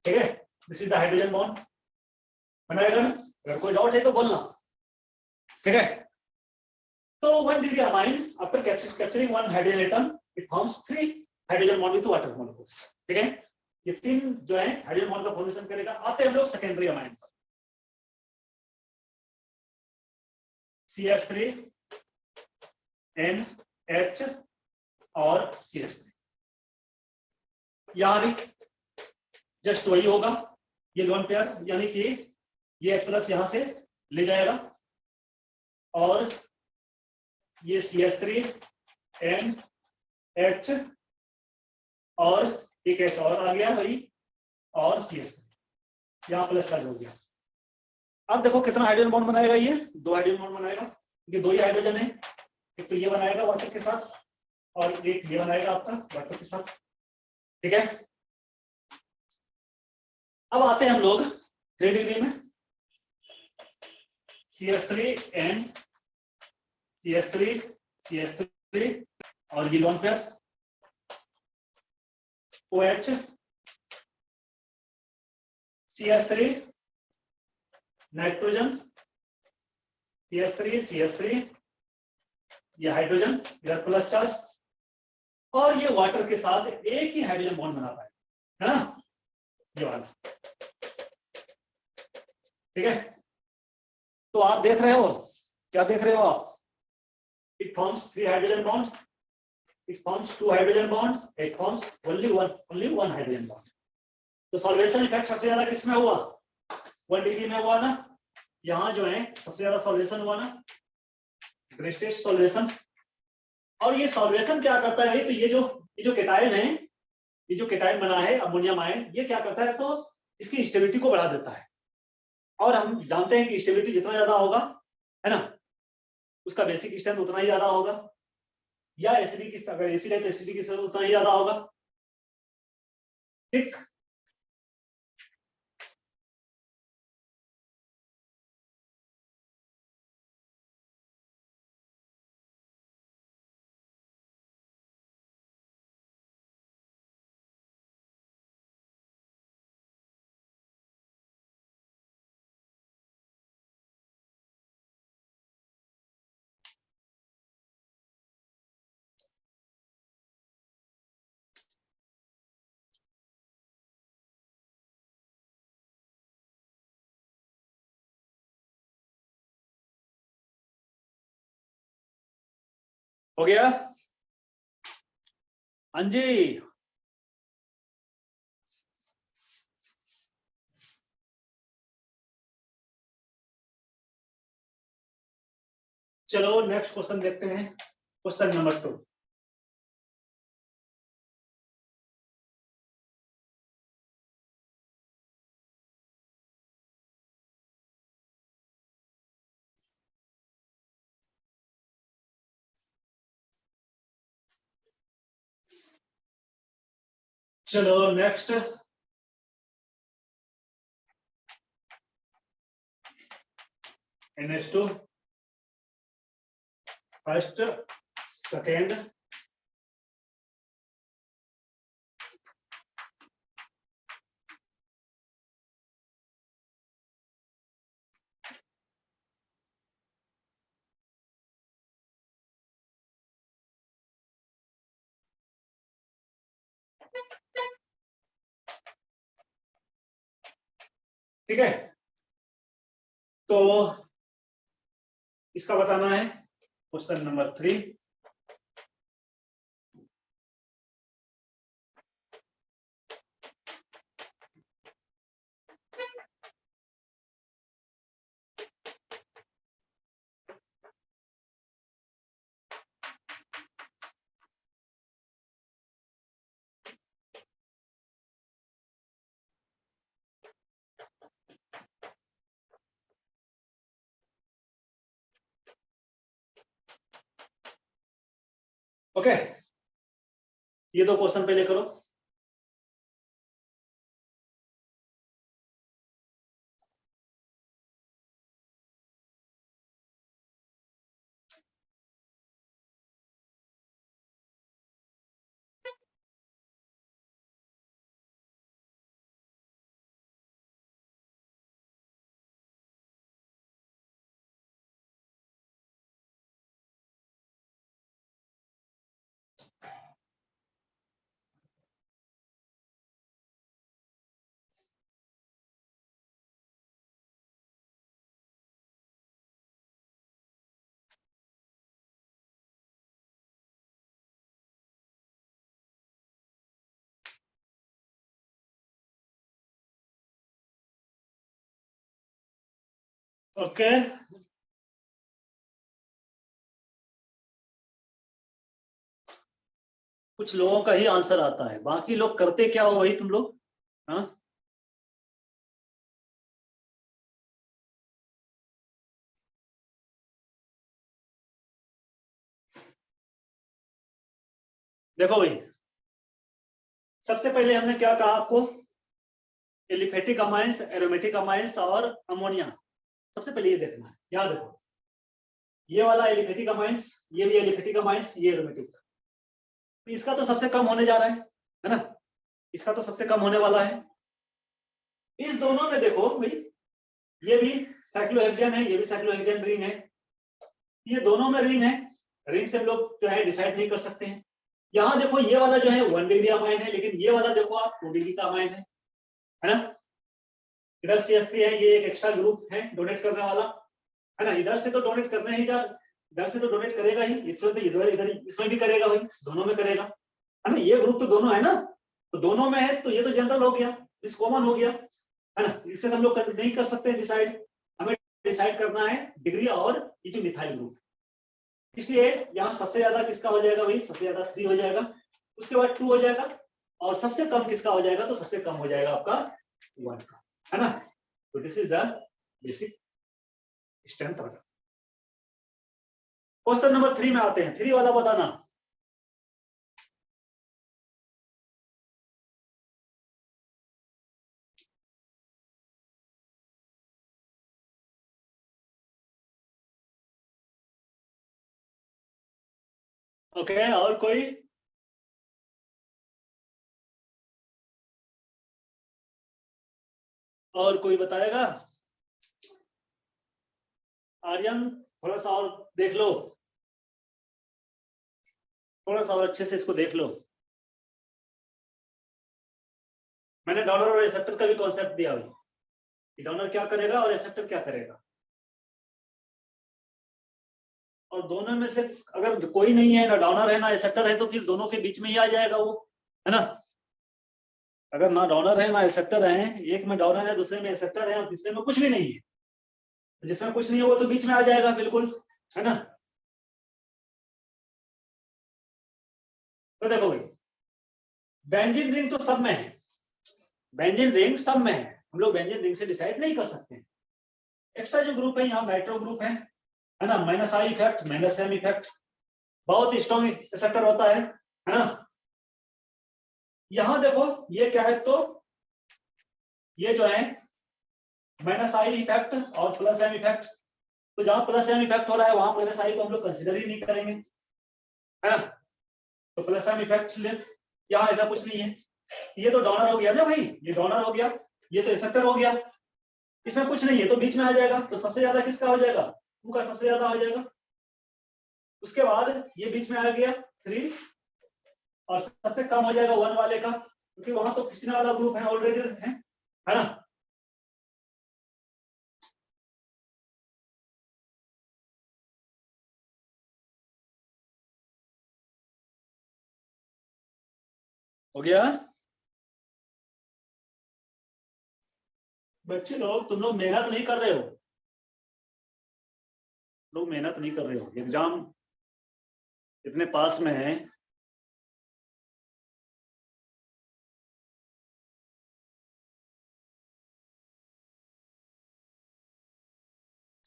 ठीक है, this is the hydrogen bond बनाएगा ना, अगर कोई डाउट है तो बोलना। ठीक है, तो 1 degree amine after capturing 1 hydrogen atom it forms 3 hydrogen bond with water molecules. ठीक है, ये 3 जो है हाइड्रोजन बॉन्ड का फॉर्मेशन करेगा। आते हैं हम लोग सेकेंडरी अमाइन पर, CH3NH और CH3, यहां भी जस्ट वही होगा, ये लोन पेयर, यानी कि ये प्लस यहां से ले जाएगा और ये CH3NH और एक H और आ गया भाई और CH3 यहां प्लस चार्ज हो गया। अब देखो कितना हाइड्रोजन बॉन्ड बनाएगा, ये 2 हाइड्रोजन बॉन्ड बनाएगा, ये 2 ही हाइड्रोजन है, एक तो ये बनाएगा वाटर के साथ और एक ये बनाएगा आपका वाटर के साथ। ठीक है, अब आते हैं हम लोग 3 डिग्री में, CH3N CH3 और ये lone pair OH CH3 nitrogen CH3 ये हाइड्रोजन इधर प्लस चार्ज और ये वाटर के साथ एक ही हाइड्रोजन बॉन्ड बना पाए, है ना, ये वाला। ठीक है, तो आप देख रहे हो, क्या देख रहे हो आप, it forms 3 hydrogen bond, it forms 2 hydrogen bond, it forms only one hydrogen bond. तो सॉल्वेशन इफेक्ट सबसे ज्यादा किसमें हुआ, 1 डिग्री में हुआ ना, यहां जो है सबसे ज्यादा सॉल्वेशन हुआ ना, ग्रेटेस्ट सॉल्वेशन। और ये सॉल्वेशन क्या करता है, तो ये जो केटायन है, ये जो केटायन बना है अमोनियम आयन, ये क्या करता है, तो इसकी स्टेबिलिटी को बढ़ा देता है। और हम जानते हैं कि स्टेबिलिटी जितना ज्यादा होगा, है ना, उसका बेसिक स्ट्रेंथ उतना ही ज्यादा होगा, या एसिडिक की, अगर एसिड है तो एसिडिक की स्ट्रेंथ उतना ही ज्यादा होगा। ठीक, हो गया, हाँ जी। चलो नेक्स्ट क्वेश्चन देखते हैं, क्वेश्चन नंबर 2। चलो नेक्स्ट, NH2 फर्स्ट सेकेंड ठीक है, तो इसका बताना है क्वेश्चन नंबर 3। ओके, ये दो क्वेश्चन पहले करो। ओके, कुछ लोगों का ही आंसर आता है, बाकी लोग करते क्या हो वही तुम लोग। हाँ, देखो भाई, सबसे पहले हमने क्या कहा आपको, एलिफेटिक अमाइंस, एरोमेटिक अमाइंस और अमोनिया। सबसे पहले ये देखना है, याद रखो, ये वाला एलिफेटिक अमाइंस, ये भी एलिफेटिक अमाइंस, ये एरोमेटिक। इसका तो सबसे कम होने जा रहा है ना, इसका तो सबसे कम होने वाला है। इस दोनों में देखो भाई, ये भी साइक्लोहेक्सेन है, ये भी साइक्लोहेक्सेन रिंग है, ये दोनों में रिंग है, रिंग से हम लोग जो है डिसाइड नहीं कर सकते हैं। यहाँ देखो ये वाला जो है 1 डिग्री अमाइन है, लेकिन ये वाला देखो आप 2 डिग्री का अमाइन है ना। इधर CH3 है, ये एक एक्स्ट्रा ग्रुप है डोनेट करने वाला, है ना। इधर से तो डोनेट करने ही जा, इधर से तो डोनेट करेगा ही, इसमें तो इधर इधर इसमें भी करेगा भाई, दोनों में करेगा, है ना। ये ग्रुप तो दोनों है ना, तो दोनों में है, तो ये तो जनरल हो गया, इस कॉमन हो गया, है ना। इससे हम लोग नहीं कर सकते डिसाइड, हमें डिसाइड करना है डिग्री और ये जो मिथाइल ग्रुप, इसलिए यहाँ सबसे ज्यादा किसका हो जाएगा भाई, सबसे ज्यादा 3 हो जाएगा, उसके बाद 2 हो जाएगा, और सबसे कम किसका हो जाएगा, तो सबसे कम हो जाएगा आपका 1 का, है ना। तो this is the basic strength of. Question number 3 में आते हैं, 3 वाला बताना। ओके, और कोई, और कोई बताएगा? आर्यन थोड़ा सा और देख लो, थोड़ा सा और अच्छे से इसको देख लो। मैंने डोनर और एक्सेप्टर का भी कॉन्सेप्ट दिया हुई, कि डोनर क्या करेगा और एक्सेप्टर क्या करेगा, और दोनों में से अगर कोई नहीं है, ना डोनर है ना एक्सेप्टर है, तो फिर दोनों के बीच में ही आ जाएगा वो, है ना। अगर ना डोनर है ना एक्सेप्टर है, एक में डोनर है दूसरे में एक्सेप्टर है और तीसरे में कुछ भी नहीं है, जिसमें कुछ नहीं है वो तो बीच में आ जाएगा बिल्कुल, है ना। तो देखो भाई, बेंजीन रिंग तो सब में है, बेंजीन रिंग सब में है, हम लोग बेंजीन रिंग से डिसाइड नहीं कर सकते। एक्स्ट्रा जो ग्रुप है यहाँ नाइट्रो ग्रुप है ना, minus I effect, minus M effect, बहुत स्ट्रॉन्ग एक्सेप्टर होता है ना। यहां देखो ये क्या है, तो ये जो है माइनस आई इफेक्ट और प्लस एम इफेक्ट, तो जहां प्लस एम इफेक्ट हो रहा है वहां माइनस आई को हम लोग कंसिडर ही नहीं करेंगे, है ना। तो प्लस एम इफेक्ट ले, यहाँ ऐसा कुछ नहीं है। ये तो डोनर हो गया ना भाई, ये डोनर हो गया, ये तो एक्सेप्टर हो गया, इसमें कुछ नहीं है तो बीच में आ जाएगा। तो सबसे ज्यादा किसका हो जाएगा, 2 का सबसे ज्यादा हो जाएगा। उसके बाद ये बीच में आ गया 3, और सबसे कम हो जाएगा 1 वाले का, क्योंकि वहां तो खींचने वाला ग्रुप है ऑलरेडी, है ना। हो गया। बच्चे लोग, तुम लोग मेहनत नहीं कर रहे हो, लोग मेहनत नहीं कर रहे हो, एग्जाम इतने पास में है।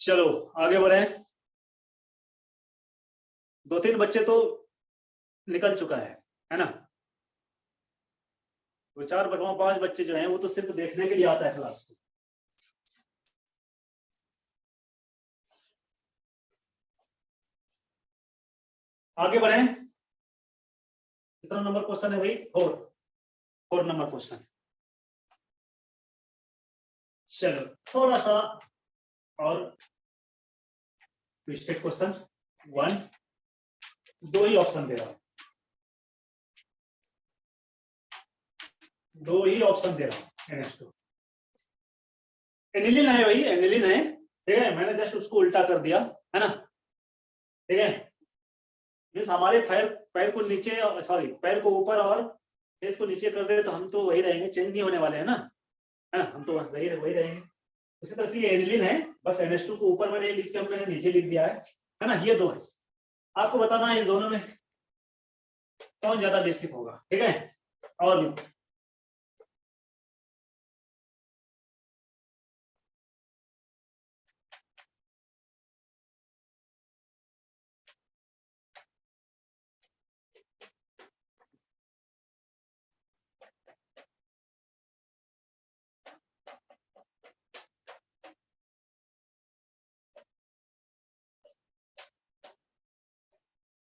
चलो आगे बढ़े। 2-3 बच्चे तो निकल चुका है ना। 4-5 बच्चे जो हैं वो तो सिर्फ देखने के लिए आता है क्लास में। आगे बढ़े। कितना नंबर क्वेश्चन है भाई, 4 नंबर क्वेश्चन। चलो थोड़ा सा और ट्विस्टेड क्वेश्चन। 1, 2 ही ऑप्शन दे रहा हूं, 2 ही ऑप्शन दे रहा हूं। NH2 एनिलीन है भाई, एनिलीन है, ठीक है। मैंने जस्ट उसको उल्टा कर दिया, है ना, ठीक है। मीन्स हमारे पैर को नीचे, सॉरी पैर को ऊपर और फेस को नीचे कर दे तो हम तो वही रहेंगे, चेंज नहीं होने वाले हैं ना, है ना, हम तो वही रहेंगे। उसी तरह से ये एनिलीन है, बस NH2 को ऊपर मैंने लिख के मैंने नीचे लिख दिया है ना। ये 2 है, आपको बताना है इन दोनों में कौन ज्यादा बेसिक होगा, ठीक है। और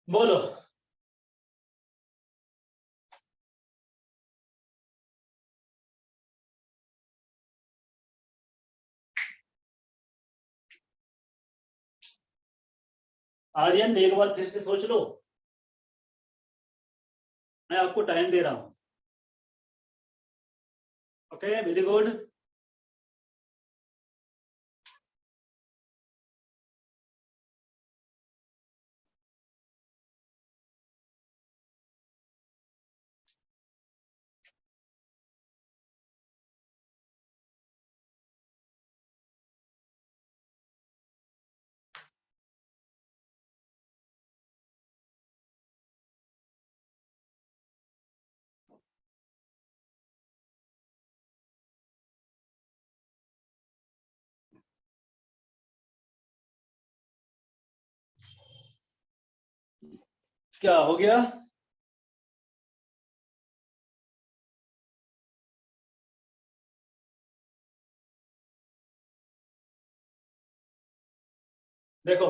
बोलो। आर्यन एक बार फिर से सोच लो, मैं आपको टाइम दे रहा हूं। Okay very good. क्या हो गया, देखो।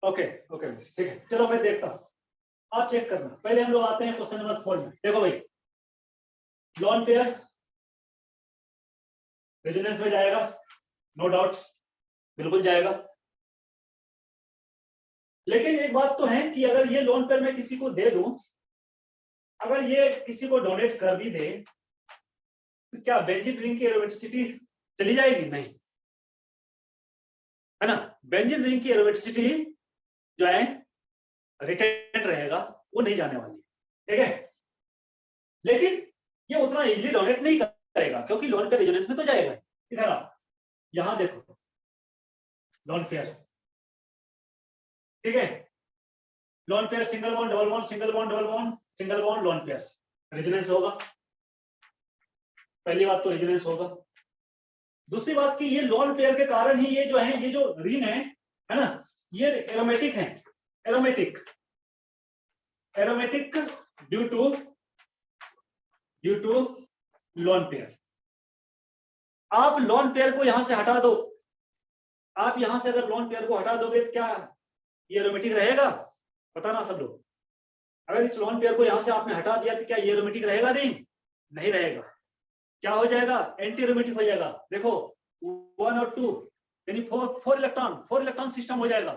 ओके ओके ठीक है, चलो मैं देखता हूं, आप चेक करना। पहले हम लोग आते हैं क्वेश्चन नंबर 4 में। देखो भाई, लॉन पेयर रेजोनेंस में जाएगा, नो डाउट, बिल्कुल जाएगा। लेकिन एक बात तो है कि अगर ये लोन पेयर मैं किसी को दे दूं, अगर ये किसी को डोनेट कर भी दे, तो क्या बेंजीन रिंग की एरोमेटिसिटी चली जाएगी? नहीं, है ना। बेंजीन रिंग की एरोमेटिसिटी जो है रिटेन रहेगा, वो नहीं जाने वाली, ठीक है। लेकिन ये उतना इजीली डोनेट नहीं करेगा, क्योंकि लोन पेयर रेजोनेंस में तो जाएगा। इधर आओ, यहां देखो, लोन पेयर, ठीक है। Lone pair, single bond double bond, single bond double bond, single bond lone pair, resonance होगा। पहली बात तो रेजोनेंस होगा। दूसरी बात कि ये लोन पेयर के कारण ही ये जो है, ये जो रिंग है ना, ये एरोमेटिक है, aromatic, aromatic due to lone pair. आप लोन पेयर को यहां से हटा दो, आप यहां से अगर लोन पेयर को हटा दोगे तो क्या ये एरोमेटिक रहेगा? बताना सब लोग। अगर इस लोन पेयर को यहां से आपने हटा दिया तो क्या ये एरोमेटिक रहेगा? नहीं रहेगा। क्या हो जाएगा? एंटी एरोमेटिक हो जाएगा। देखो 1 और 2 यानी 4 इलेक्ट्रॉन सिस्टम हो जाएगा।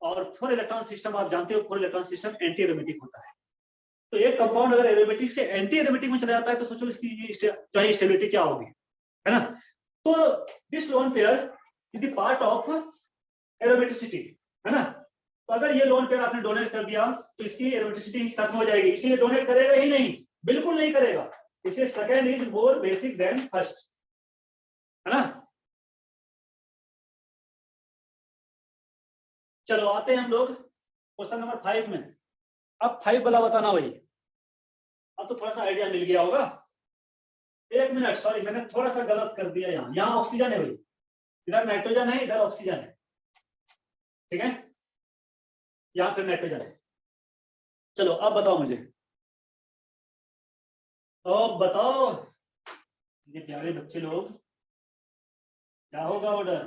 और 4 इलेक्ट्रॉन सिस्टम आप जानते हो 4 इलेक्ट्रॉन सिस्टम एंटी एरोमेटिक होता है। तो एक कंपाउंड अगर एरोमेटिक से एंटी एरोमेटिक में चला जाता है तो सोचो इसकी जो है स्टेबिलिटी क्या होगी, है ना? तो this lone pair is the part of aromaticity, है ना? तो अगर ये लोन पेयर आपने डोनेट कर दिया तो इसकी एरोमेटिसिटी खत्म हो जाएगी, इसलिए डोनेट करेगा ही नहीं, बिल्कुल नहीं करेगा। इसलिए second is more basic than first, है ना? चलो आते हैं हम लोग क्वेश्चन नंबर 5 में। अब 5 वाला बताना भाई। अब तो थोड़ा सा आइडिया मिल गया होगा। 1 मिनट, सॉरी मैंने थोड़ा सा गलत कर दिया। यहाँ ऑक्सीजन है भाई, इधर नाइट्रोजन है, इधर ऑक्सीजन है, ठीक है? यहाँ फिर नाइट्रोजन है। चलो अब बताओ मुझे, अब बताओ ये प्यारे बच्चे लोग, क्या होगा ऑर्डर?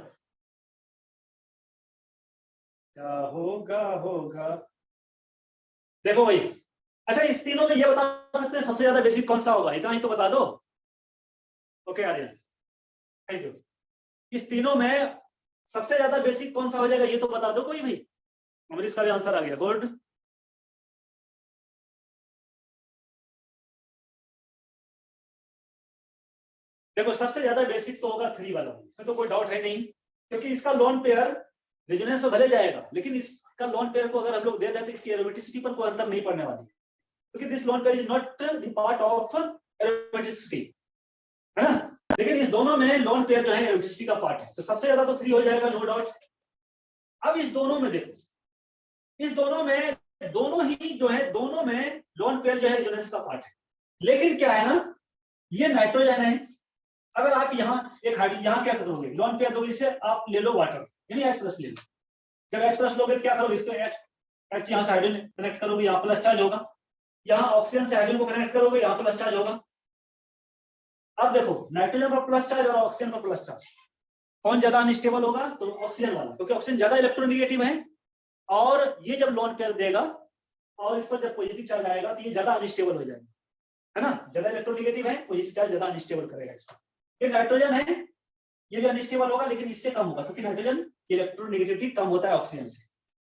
क्या होगा? देखो भाई, अच्छा इस तीनों में ये बता सकते हैं सबसे ज्यादा बेसिक कौन सा होगा? इतना ही तो बता दो। Okay Aryan, thank you. इस तीनों में सबसे ज्यादा बेसिक कौन सा हो जाएगा ये तो बता दो कोई भाई। अमरीश का भी आंसर आ गया, गुड। देखो सबसे ज्यादा बेसिक तो होगा 3 वाला, इसमें तो कोई डाउट है नहीं, क्योंकि इसका लोन पेयर रेजोनेंस में भले जाएगा, लेकिन इसका लोन पेयर को अगर हम लोग दे दें तो इसकी एरोमेटिसिटी पर कोई अंतर नहीं पड़ने वाली, क्योंकि this lone pair is not the part of aromaticity, है ना? लेकिन इस दोनों में लोन पेयर जो है एरोमेटिसिटी का पार्ट है, तो सबसे ज्यादा तो 3 हो जाएगा, नो डाउट। अब इस दोनों में देखो, इस दोनों में दोनों ही जो है, दोनों में लोन पेयर जो है रेजोनेंस का पार्ट है। लेकिन क्या है ना, ये नाइट्रोजन है, अगर आप यहाँ एक हाइड्रोजन यहाँ क्या करोगे, लोन पेयर दोगे, इससे आप ले लो वाटर यानी H+ ले लो। जब H+ लोगे तो क्या करोगे, इसको H यहाँ से हाइड्रोजन कनेक्ट करोगे, यहाँ प्लस चार्ज होगा। यहाँ ऑक्सीजन से हाइड्रोजन को कनेक्ट करोगे, यहाँ प्लस चार्ज होगा। अब देखो नाइट्रोजन पर प्लस चार्ज और ऑक्सीजन पर प्लस चार्ज, कौन ज्यादा अनस्टेबल होगा? तो ऑक्सीजन वाला, क्योंकि ऑक्सीजन ज्यादा इलेक्ट्रोनेगेटिव है। और ये जब लोन पेयर देगा और इस पर जब पॉजिटिव चार्ज आएगा तो ये ज्यादा अनस्टेबल हो जाएगा, है ना? ज्यादा इलेक्ट्रोनेगेटिव है, पॉजिटिव चार्ज ज्यादा अनस्टेबल करेगा इसको। ये नाइट्रोजन है, ये भी अनस्टेबल होगा, लेकिन इससे कम होगा, क्योंकि नाइट्रोजन की इलेक्ट्रोनेगेटिविटी कम होता है ऑक्सीजन से।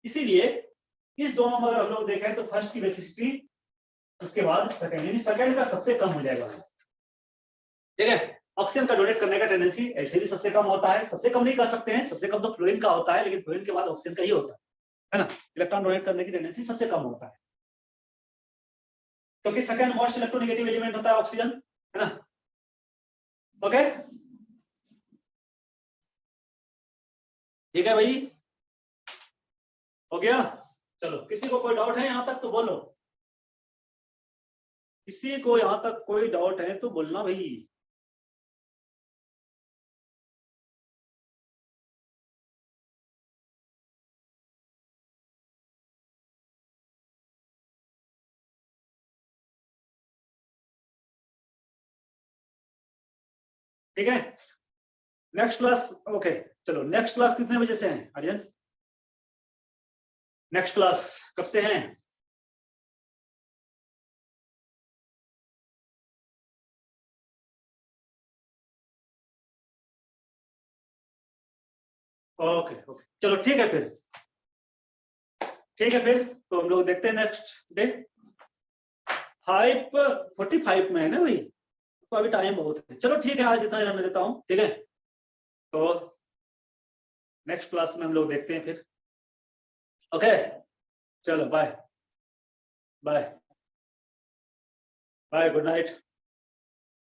इसीलिए इस दोनों में अगर हम लोग देखें तो फर्स्ट की बेसिसिटी, उसके बाद सेकंड, यानी सेकंड का सबसे कम हो जाएगा, ठीक है? ऑक्सीजन का डोनेट करने का टेंडेंसी ऐसे भी सबसे कम होता है, सबसे कम नहीं कर सकते हैं, सबसे कम तो फ्लोरीन का होता है, लेकिन फ्लोरीन के बाद ऑक्सीजन का ही होता है ना? इलेक्ट्रॉन डोनेट करने की टेंडेंसी सबसे कम होता है, क्योंकि सेकंड मोस्ट इलेक्ट्रोनेगेटिव एलिमेंट होता है ऑक्सीजन, है ना? ओके, ठीक है भाई, हो गया? चलो किसी को कोई डाउट है यहां तक तो बोलो, किसी को यहां तक कोई डाउट है तो बोलना भाई। ठीक है, नेक्स्ट क्लास, ओके चलो नेक्स्ट क्लास कितने बजे से है आर्यन? नेक्स्ट क्लास कब से है? ओके ओके चलो ठीक है फिर, ठीक है फिर तो हम लोग देखते हैं नेक्स्ट डे। 5:45 में है ना भाई, तो अभी टाइम बहुत है। चलो ठीक है, आज इतना ही रहने देता हूँ, ठीक है? तो नेक्स्ट क्लास में हम लोग देखते हैं फिर। ओके चलो bye bye bye, good night.